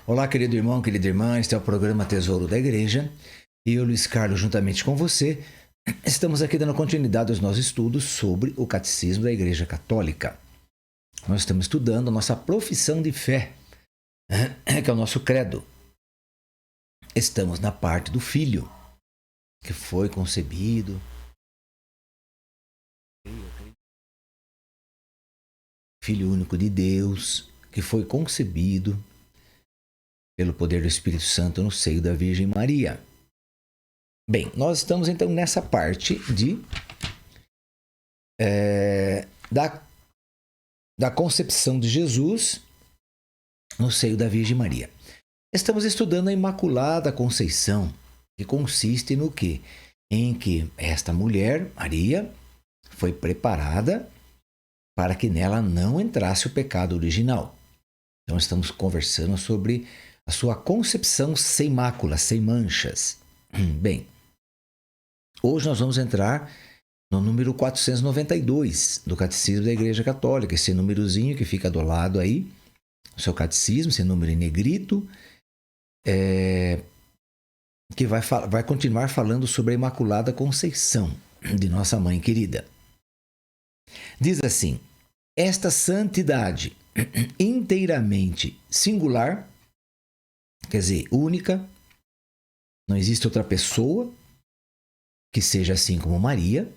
Olá, querido irmão, querida irmã, este é o programa Tesouro da Igreja e eu, Luiz Carlos, juntamente com você, estamos aqui dando continuidade aos nossos estudos sobre o Catecismo da Igreja Católica. Nós estamos estudando a nossa profissão de fé, que é o nosso credo. Estamos na parte do Filho, que foi concebido. Filho único de Deus, que foi concebido pelo poder do Espírito Santo no seio da Virgem Maria. Bem, nós estamos então nessa parte da concepção de Jesus no seio da Virgem Maria. Estamos estudando a Imaculada Conceição, que consiste no quê? Em que esta mulher, Maria, foi preparada para que nela não entrasse o pecado original. Então estamos conversando sobre a sua concepção sem mácula, sem manchas. Bem, hoje nós vamos entrar no número 492 do Catecismo da Igreja Católica, esse númerozinho que fica do lado aí, o seu catecismo, esse número em negrito, que vai continuar falando sobre a Imaculada Conceição de nossa Mãe querida. Diz assim: esta santidade inteiramente singular, quer dizer, única, não existe outra pessoa que seja assim como Maria.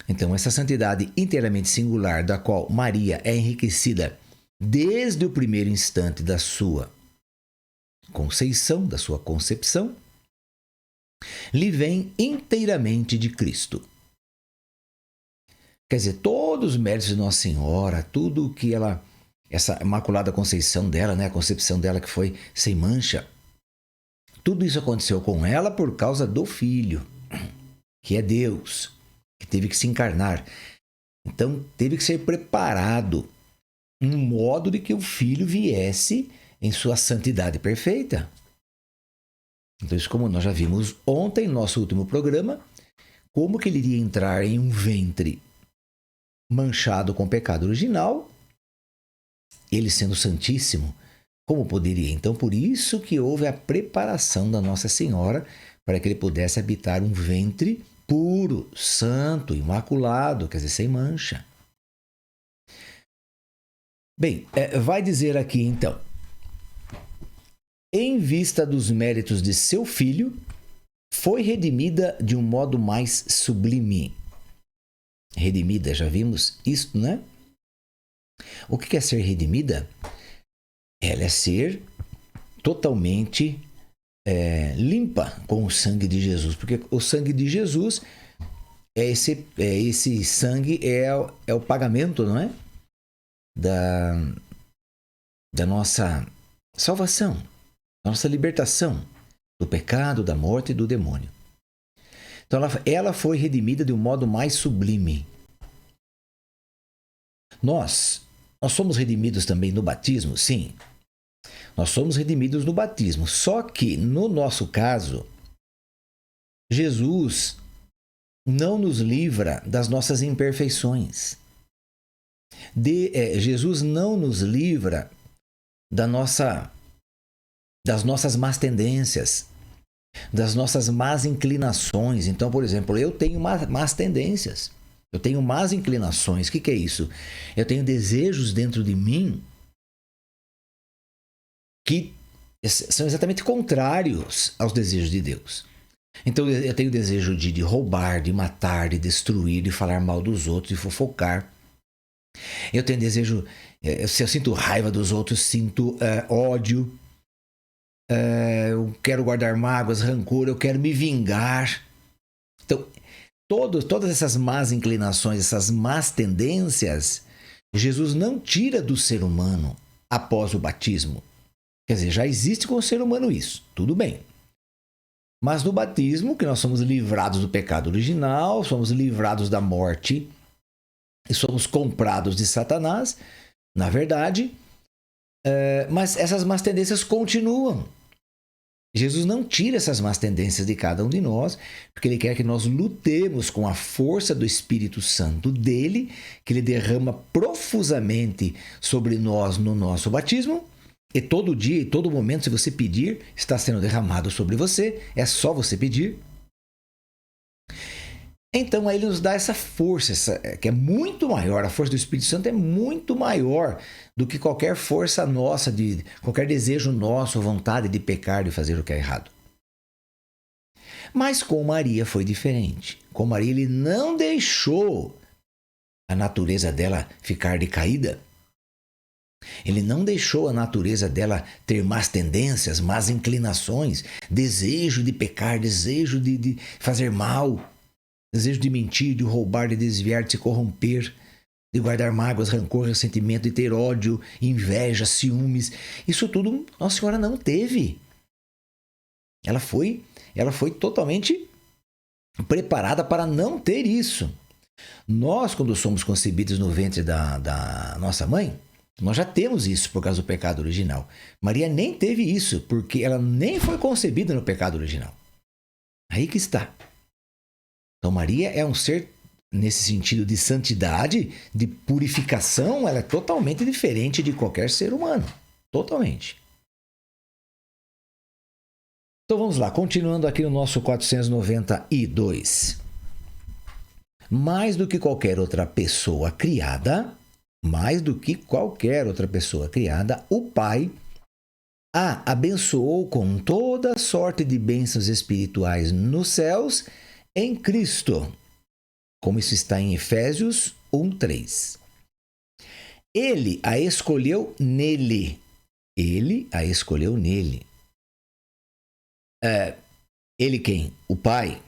Então, essa santidade inteiramente singular, da qual Maria é enriquecida desde o primeiro instante da sua conceição, da sua concepção, lhe vem inteiramente de Cristo. Quer dizer, todos os méritos de Nossa Senhora, tudo o que ela, essa Imaculada Conceição dela, né, a concepção dela que foi sem mancha, tudo isso aconteceu com ela por causa do Filho, que é Deus, que teve que se encarnar. Então, teve que ser preparado um modo de que o Filho viesse em sua santidade perfeita. Então, isso como nós já vimos ontem, no nosso último programa, como que ele iria entrar em um ventre manchado com o pecado original, ele sendo santíssimo, como poderia? Então, por isso que houve a preparação da Nossa Senhora para que ele pudesse habitar um ventre puro, santo, imaculado, quer dizer, sem mancha. Bem, vai dizer aqui então: em vista dos méritos de seu filho, foi redimida de um modo mais sublime. Redimida, já vimos isso, né? O que é ser redimida? Ela é ser totalmente limpa com o sangue de Jesus, porque o sangue de Jesus esse sangue é o pagamento, não é? Da nossa salvação, da nossa libertação do pecado, da morte e do demônio. Então ela foi redimida de um modo mais sublime. Nós somos redimidos também no batismo? Sim. Nós somos redimidos no batismo. Só que, no nosso caso, Jesus não nos livra das nossas imperfeições. Jesus não nos livra das nossas más tendências, das nossas más inclinações. Então, por exemplo, eu tenho más tendências, eu tenho más inclinações. O que é isso? Eu tenho desejos dentro de mim que são exatamente contrários aos desejos de Deus. Então, eu tenho desejo de roubar, de matar, de destruir, de falar mal dos outros, de fofocar. Eu tenho desejo, se eu sinto raiva dos outros, sinto ódio. Eu quero guardar mágoas, rancor, eu quero me vingar. Então, todas essas más inclinações, essas más tendências, Jesus não tira do ser humano após o batismo. Quer dizer, já existe com o ser humano isso, tudo bem. Mas no batismo, que nós somos livrados do pecado original, somos livrados da morte e somos comprados de Satanás, na verdade, mas essas más tendências continuam. Jesus não tira essas más tendências de cada um de nós, porque Ele quer que nós lutemos com a força do Espírito Santo dele, que Ele derrama profusamente sobre nós no nosso batismo, E todo dia e todo momento, se você pedir, está sendo derramado sobre você. É só você pedir. Então, aí ele nos dá essa força, que é muito maior. A força do Espírito Santo é muito maior do que qualquer força nossa, de qualquer desejo nosso, vontade de pecar, de fazer o que é errado. Mas com Maria foi diferente. Com Maria, ele não deixou a natureza dela ficar decaída. Ele não deixou a natureza dela ter más tendências, más inclinações, desejo de pecar, desejo de fazer mal. Desejo de mentir, de roubar, de desviar, de se corromper, de guardar mágoas, rancor, ressentimento, de ter ódio, inveja, ciúmes. Isso tudo Nossa Senhora não teve. Ela foi totalmente preparada para não ter isso. Nós, quando somos concebidos no ventre da nossa mãe, nós já temos isso por causa do pecado original. Maria nem teve isso, porque ela nem foi concebida no pecado original. Aí que está. Então, Maria é um ser, nesse sentido de santidade, de purificação, ela é totalmente diferente de qualquer ser humano. Totalmente. Então, vamos lá. Continuando aqui no nosso 492. Mais do que qualquer outra pessoa criada, o Pai a abençoou com toda sorte de bênçãos espirituais nos céus em Cristo, como isso está em Efésios 1:3. Ele a escolheu nele. Ele quem? O Pai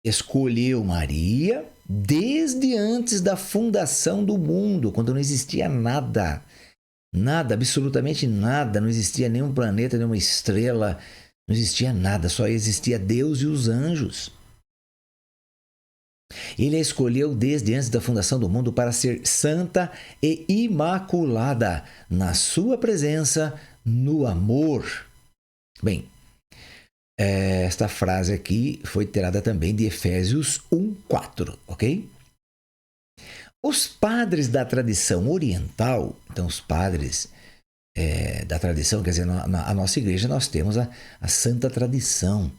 escolheu Maria desde antes da fundação do mundo, quando não existia nada. Nada, absolutamente nada. Não existia nenhum planeta, nenhuma estrela. Não existia nada, só existia Deus e os anjos. Ele a escolheu desde antes da fundação do mundo para ser santa e imaculada na sua presença, no amor. Bem, esta frase aqui foi tirada também de Efésios 1:4, ok? Os padres da tradição oriental, então os padres da tradição, quer dizer, na nossa igreja nós temos a santa tradição.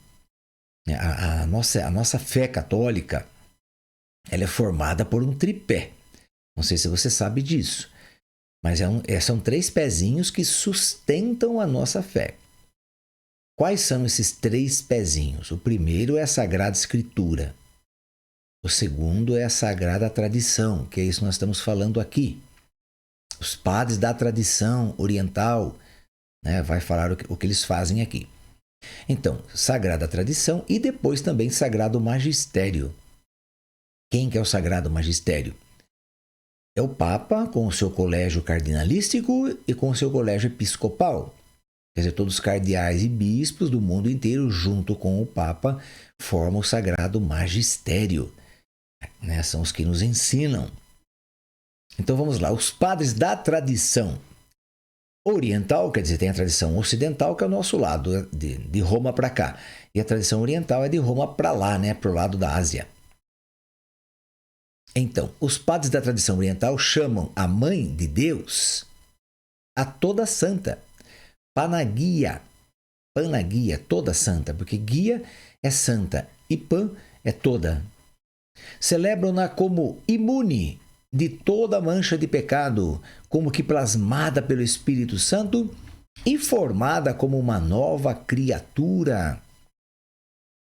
A nossa fé católica, ela é formada por um tripé. Não sei se você sabe disso, mas são 3 pezinhos que sustentam a nossa fé. Quais são esses 3 pezinhos? O primeiro é a Sagrada Escritura. O segundo é a Sagrada Tradição, que é isso que nós estamos falando aqui. Os padres da tradição oriental, né, vai falar o que eles fazem aqui. Então, Sagrada Tradição e depois também Sagrado Magistério. Quem que é o Sagrado Magistério? É o Papa com o seu colégio cardinalístico e com o seu colégio episcopal. Quer dizer, todos os cardeais e bispos do mundo inteiro, junto com o Papa, formam o Sagrado Magistério. Né? São os que nos ensinam. Então vamos lá, os padres da tradição oriental, quer dizer, tem a tradição ocidental, que é o nosso lado, de Roma para cá. E a tradição oriental é de Roma para lá, né, para o lado da Ásia. Então, os padres da tradição oriental chamam a Mãe de Deus a toda santa. Panagia, toda santa, porque guia é santa e pan é toda. Celebram-na como imune de toda mancha de pecado, como que plasmada pelo Espírito Santo e formada como uma nova criatura.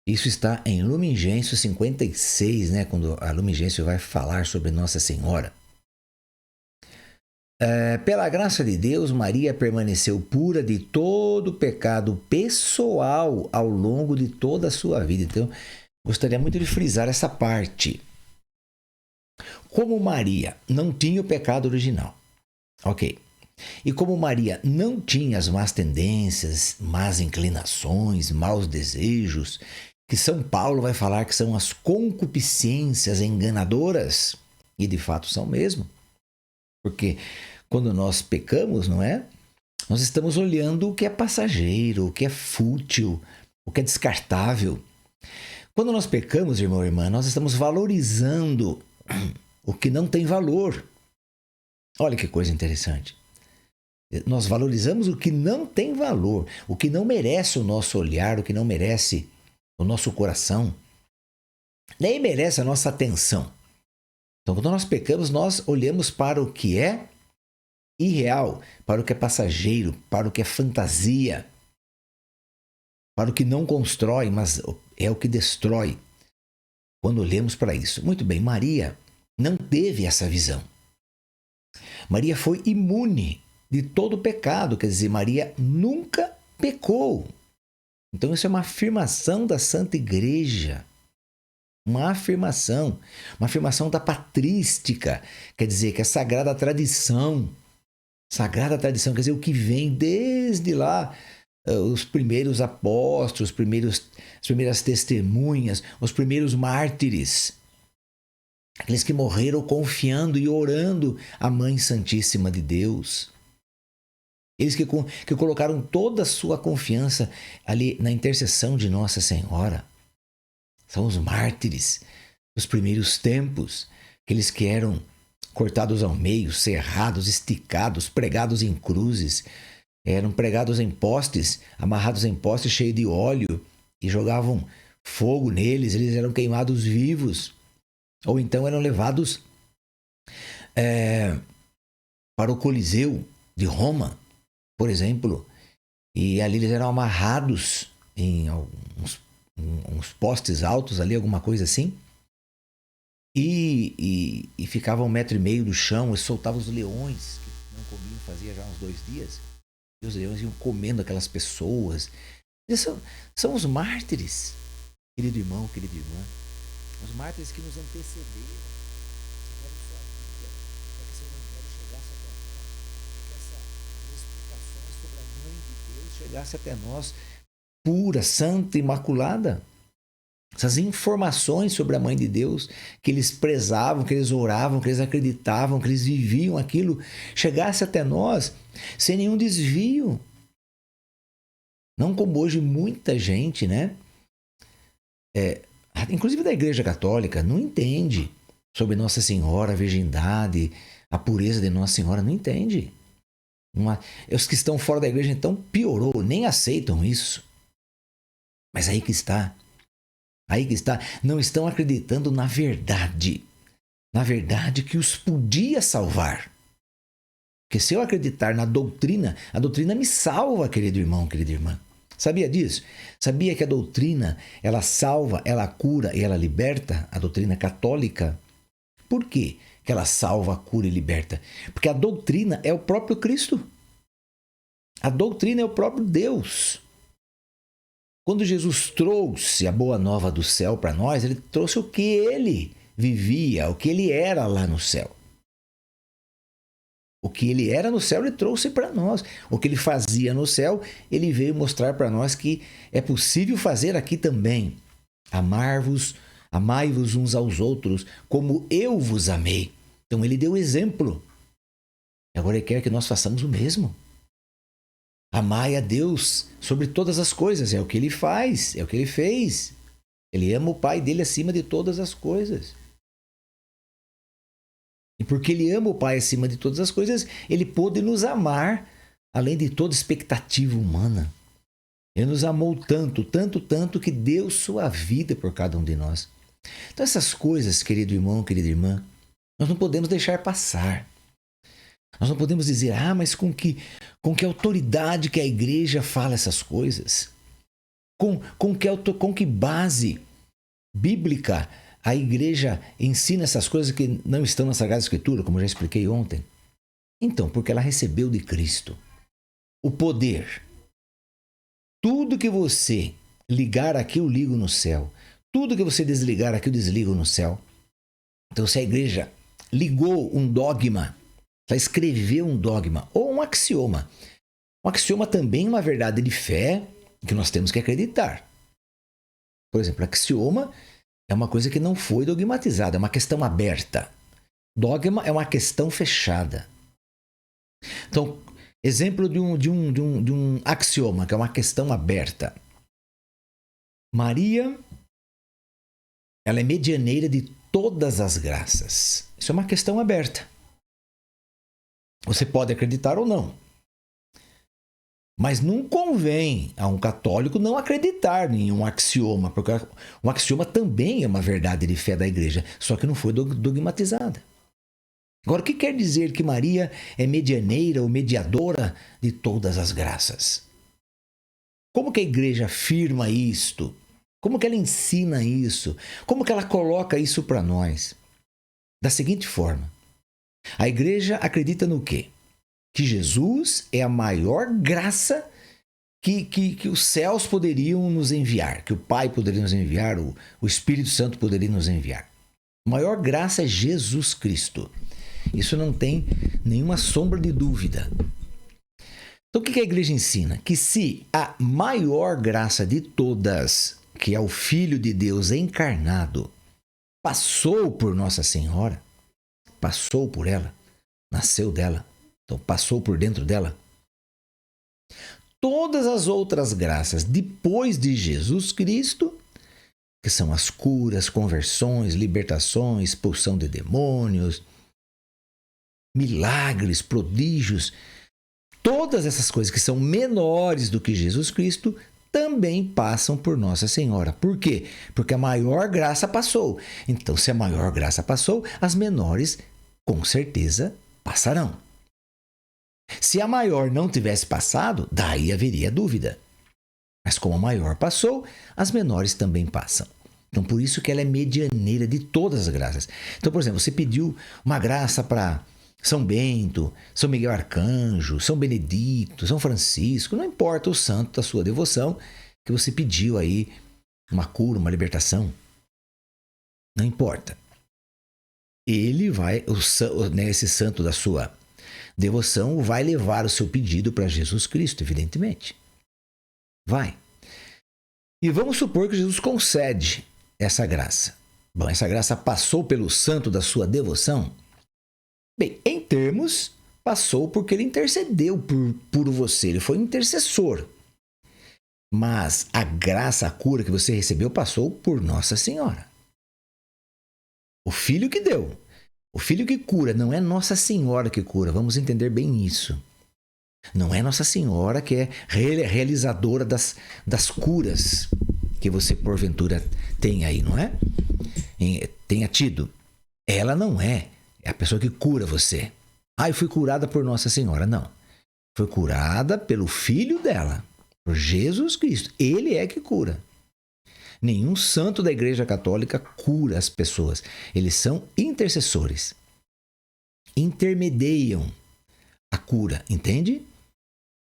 Isso está em Lumen Gentium 56, né? Quando a Lumen Gentium vai falar sobre Nossa Senhora. Pela graça de Deus, Maria permaneceu pura de todo pecado pessoal ao longo de toda a sua vida. Então, gostaria muito de frisar essa parte. Como Maria não tinha o pecado original, ok? E como Maria não tinha as más tendências, más inclinações, maus desejos, que São Paulo vai falar que são as concupiscências enganadoras, e de fato são mesmo. Porque quando nós pecamos, não é? Nós estamos olhando o que é passageiro, o que é fútil, o que é descartável. Quando nós pecamos, irmão e irmã, nós estamos valorizando o que não tem valor. Olha que coisa interessante. Nós valorizamos o que não tem valor, o que não merece o nosso olhar, o que não merece o nosso coração, nem merece a nossa atenção. Então, quando nós pecamos, nós olhamos para o que é irreal, para o que é passageiro, para o que é fantasia, para o que não constrói, mas é o que destrói. Quando olhamos para isso. Muito bem, Maria não teve essa visão. Maria foi imune de todo pecado, quer dizer, Maria nunca pecou. Então, isso é uma afirmação da Santa Igreja. Uma afirmação da patrística, quer dizer, que é sagrada tradição. Sagrada tradição, quer dizer, o que vem desde lá, os primeiros apóstolos, as primeiras testemunhas, os primeiros mártires. Aqueles que morreram confiando e orando a Mãe Santíssima de Deus. Eles que colocaram toda a sua confiança ali na intercessão de Nossa Senhora. São os mártires dos primeiros tempos, aqueles que eram cortados ao meio, serrados, esticados, pregados em cruzes, eram pregados em postes, amarrados em postes cheios de óleo e jogavam fogo neles, eles eram queimados vivos, ou então eram levados para o Coliseu de Roma, por exemplo, e ali eles eram amarrados em uns postes altos ali, alguma coisa assim, e ficavam 1,5 metro do chão e soltavam os leões, que não comiam fazia já uns 2 dias, e os leões iam comendo aquelas pessoas. São os mártires, querido irmão, querida irmã, os mártires que nos antecederam, tiveram sua vida para que esse evangelho chegasse até nós, para que essas explicações sobre a Mãe de Deus chegasse até nós, pura, santa, imaculada. Essas informações sobre a Mãe de Deus, que eles prezavam, que eles oravam, que eles acreditavam, que eles viviam aquilo, chegasse até nós sem nenhum desvio. Não como hoje muita gente, né? Inclusive da Igreja Católica, não entende sobre Nossa Senhora, a virgindade, a pureza de Nossa Senhora, não entende. Os que estão fora da igreja, então, piorou, nem aceitam isso. Mas aí que está. Não estão acreditando na verdade que os podia salvar. Porque se eu acreditar na doutrina, a doutrina me salva, querido irmão, querida irmã. Sabia disso? Sabia que a doutrina, ela salva, ela cura e ela liberta? A doutrina católica. Por quê que ela salva, cura e liberta? Porque a doutrina é o próprio Cristo. A doutrina é o próprio Deus. Quando Jesus trouxe a boa nova do céu para nós, ele trouxe o que ele vivia, o que ele era lá no céu. O que ele era no céu, ele trouxe para nós. O que ele fazia no céu, ele veio mostrar para nós que é possível fazer aqui também. Amai-vos uns aos outros, como eu vos amei. Então ele deu exemplo. Agora ele quer que nós façamos o mesmo. Amai a Deus sobre todas as coisas. É o que ele faz, é o que ele fez. Ele ama o Pai dele acima de todas as coisas. E porque ele ama o Pai acima de todas as coisas, ele pôde nos amar além de toda expectativa humana. Ele nos amou tanto, tanto, tanto que deu sua vida por cada um de nós. Então essas coisas, querido irmão, querida irmã, nós não podemos deixar passar. Nós não podemos dizer, mas com que autoridade que a igreja fala essas coisas? Com que base bíblica a igreja ensina essas coisas que não estão na Sagrada Escritura, como eu já expliquei ontem? Então, porque ela recebeu de Cristo o poder. Tudo que você ligar aqui, eu ligo no céu. Tudo que você desligar aqui, eu desligo no céu. Então, se a igreja ligou um dogma, ela escreveu um dogma ou um axioma. Um axioma também é uma verdade de fé que nós temos que acreditar. Por exemplo, axioma é uma coisa que não foi dogmatizada, é uma questão aberta. Dogma é uma questão fechada. Então, exemplo de um axioma, que é uma questão aberta. Maria, ela é medianeira de todas as graças. Isso é uma questão aberta. Você pode acreditar ou não. Mas não convém a um católico não acreditar em um axioma, porque um axioma também é uma verdade de fé da igreja, só que não foi dogmatizada. Agora, o que quer dizer que Maria é medianeira ou mediadora de todas as graças? Como que a igreja afirma isto? Como que ela ensina isso? Como que ela coloca isso para nós? Da seguinte forma, a igreja acredita no quê? Que Jesus é a maior graça que os céus poderiam nos enviar, que o Pai poderia nos enviar, o Espírito Santo poderia nos enviar. A maior graça é Jesus Cristo. Isso não tem nenhuma sombra de dúvida. Então o que a igreja ensina? Que se a maior graça de todas, que é o Filho de Deus encarnado, passou por Nossa Senhora, passou por ela, nasceu dela, então passou por dentro dela, todas as outras graças depois de Jesus Cristo, que são as curas, conversões, libertações, expulsão de demônios, milagres, prodígios, todas essas coisas que são menores do que Jesus Cristo também passam por Nossa Senhora. Por quê? Porque a maior graça passou. Então, se a maior graça passou, as menores com certeza passarão. Se a maior não tivesse passado, daí haveria dúvida. Mas como a maior passou, as menores também passam. Então, por isso que ela é medianeira de todas as graças. Então, por exemplo, você pediu uma graça para São Bento, São Miguel Arcanjo, São Benedito, São Francisco, não importa o santo da sua devoção, que você pediu aí uma cura, uma libertação. Não importa. Ele vai, esse santo da sua devoção vai levar o seu pedido para Jesus Cristo, evidentemente. Vai. E vamos supor que Jesus concede essa graça. Bom, essa graça passou pelo santo da sua devoção? Bem, em termos, passou porque ele intercedeu por você, ele foi intercessor. Mas a graça, a cura que você recebeu passou por Nossa Senhora. O Filho que deu. O Filho que cura, não é Nossa Senhora que cura, vamos entender bem isso. Não é Nossa Senhora que é realizadora das curas que você porventura tem aí, não é? Tenha tido. Ela não é. É a pessoa que cura você. Eu fui curada por Nossa Senhora. Não. Foi curada pelo Filho dela, por Jesus Cristo. Ele é que cura. Nenhum santo da Igreja Católica cura as pessoas. Eles são intercessores. Intermediam a cura, entende?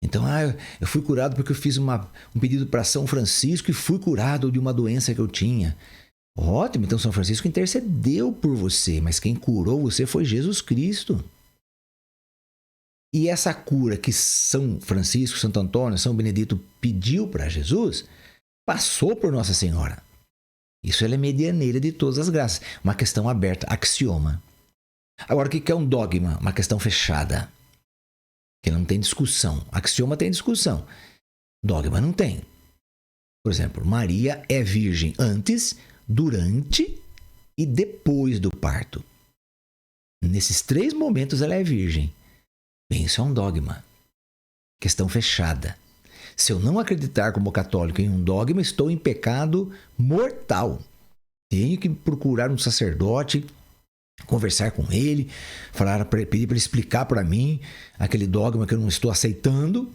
Então, eu fui curado porque eu fiz um pedido para São Francisco e fui curado de uma doença que eu tinha. Ótimo, então São Francisco intercedeu por você, mas quem curou você foi Jesus Cristo. E essa cura que São Francisco, Santo Antônio, São Benedito pediu para Jesus, passou por Nossa Senhora. Isso ela é medianeira de todas as graças. Uma questão aberta, axioma. Agora, o que é um dogma? Uma questão fechada. Que não tem discussão. Axioma tem discussão. Dogma não tem. Por exemplo, Maria é virgem antes, durante e depois do parto. Nesses 3 momentos ela é virgem. Bem, isso é um dogma. Questão fechada. Se eu não acreditar como católico em um dogma, estou em pecado mortal. Tenho que procurar um sacerdote, conversar com ele, pedir para ele explicar para mim aquele dogma que eu não estou aceitando,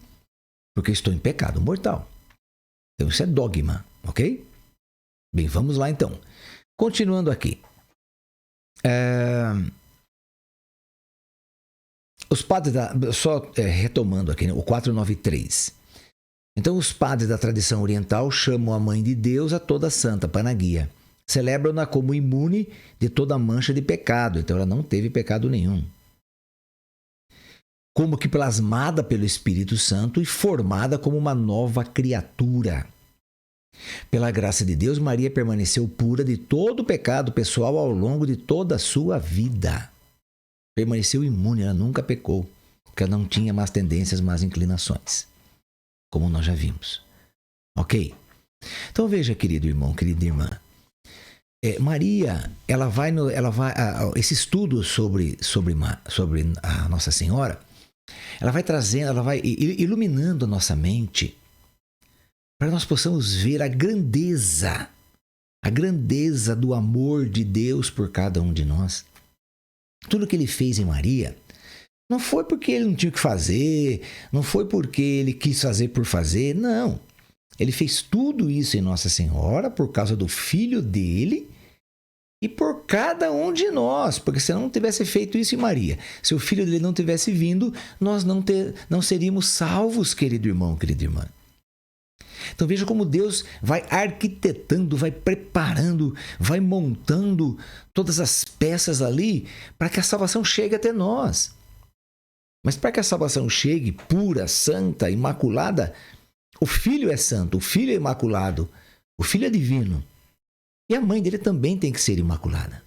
porque estou em pecado mortal. Então isso é dogma, ok? Bem, vamos lá então. Continuando aqui. Os padres retomando aqui, né, o 493. Então os padres da tradição oriental chamam a Mãe de Deus a toda santa, Panagia. Celebram-na como imune de toda mancha de pecado. Então ela não teve pecado nenhum. Como que plasmada pelo Espírito Santo e formada como uma nova criatura. Pela graça de Deus, Maria permaneceu pura de todo o pecado pessoal ao longo de toda a sua vida. Permaneceu imune, ela nunca pecou, porque ela não tinha más tendências, más inclinações, como nós já vimos. Ok? Então veja, querido irmão, querida irmã, Maria, esse estudo sobre a Nossa Senhora Ela vai trazendo, ela vai iluminando a nossa mente para que nós possamos ver a grandeza do amor de Deus por cada um de nós. Tudo que ele fez em Maria não foi porque ele não tinha o que fazer, não foi porque ele quis fazer por fazer, não. Ele fez tudo isso em Nossa Senhora por causa do filho dele e por cada um de nós, porque se não tivesse feito isso em Maria, se o filho dele não tivesse vindo, nós não seríamos salvos, querido irmão, querida irmã. Então veja como Deus vai arquitetando, vai preparando, vai montando todas as peças ali para que a salvação chegue até nós. Mas para que a salvação chegue pura, santa, imaculada, o Filho é santo, o Filho é imaculado, o Filho é divino. E a mãe dele também tem que ser imaculada.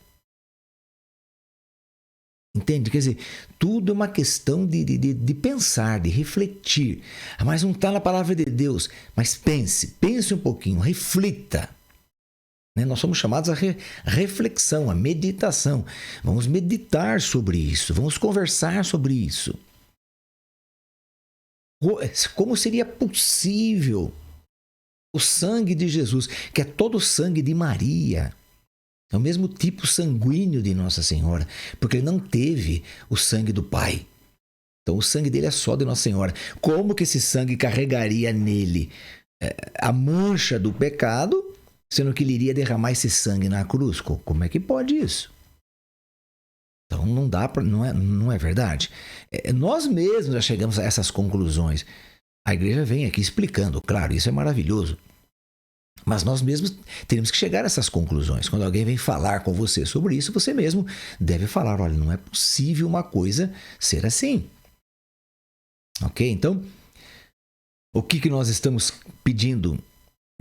Entende? Quer dizer, tudo é uma questão de pensar, de refletir. Mas não está na palavra de Deus. Mas pense um pouquinho, reflita. Nós somos chamados à reflexão, à meditação. Vamos meditar sobre isso, vamos conversar sobre isso. Como seria possível o sangue de Jesus, que é todo o sangue de Maria, é o mesmo tipo sanguíneo de Nossa Senhora, porque ele não teve o sangue do Pai. Então o sangue dele é só de Nossa Senhora. Como que esse sangue carregaria nele a mancha do pecado, sendo que ele iria derramar esse sangue na cruz? Como é que pode isso? Então não dá para, não é verdade. Nós mesmos já chegamos a essas conclusões. A igreja vem aqui explicando, claro, isso é maravilhoso. Mas nós mesmos teremos que chegar a essas conclusões. Quando alguém vem falar com você sobre isso, você mesmo deve falar, olha, não é possível uma coisa ser assim. Ok? Então, o que nós estamos pedindo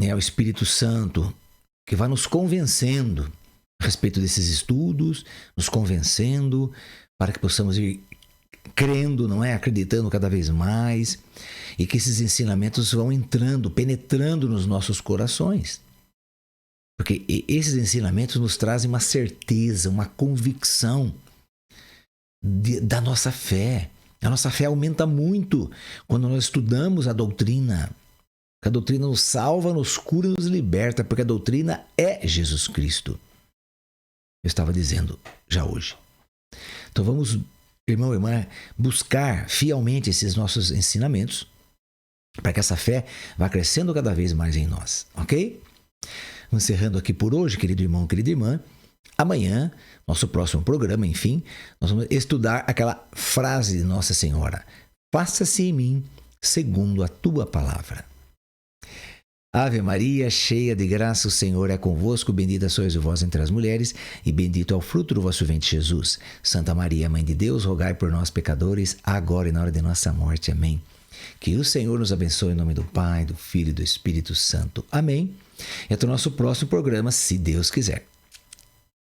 ao Espírito Santo, que vai nos convencendo a respeito desses estudos, nos convencendo para que possamos ir crendo, não é? Acreditando cada vez mais, e que esses ensinamentos vão entrando, penetrando nos nossos corações. Porque esses ensinamentos nos trazem uma certeza, uma convicção da nossa fé. A nossa fé aumenta muito quando nós estudamos a doutrina. A doutrina nos salva, nos cura e nos liberta, porque a doutrina é Jesus Cristo. Eu estava dizendo já hoje. Então vamos, irmão e irmã, buscar fielmente esses nossos ensinamentos para que essa fé vá crescendo cada vez mais em nós, ok? Encerrando aqui por hoje, querido irmão, querida irmã. Amanhã, nosso próximo programa, enfim, nós vamos estudar aquela frase de Nossa Senhora: faça-se em mim segundo a tua palavra. Ave Maria, cheia de graça, o Senhor é convosco, bendita sois vós entre as mulheres, e bendito é o fruto do vosso ventre, Jesus. Santa Maria, Mãe de Deus, rogai por nós, pecadores, agora e na hora de nossa morte. Amém. Que o Senhor nos abençoe em nome do Pai, do Filho e do Espírito Santo. Amém. E até o nosso próximo programa, se Deus quiser.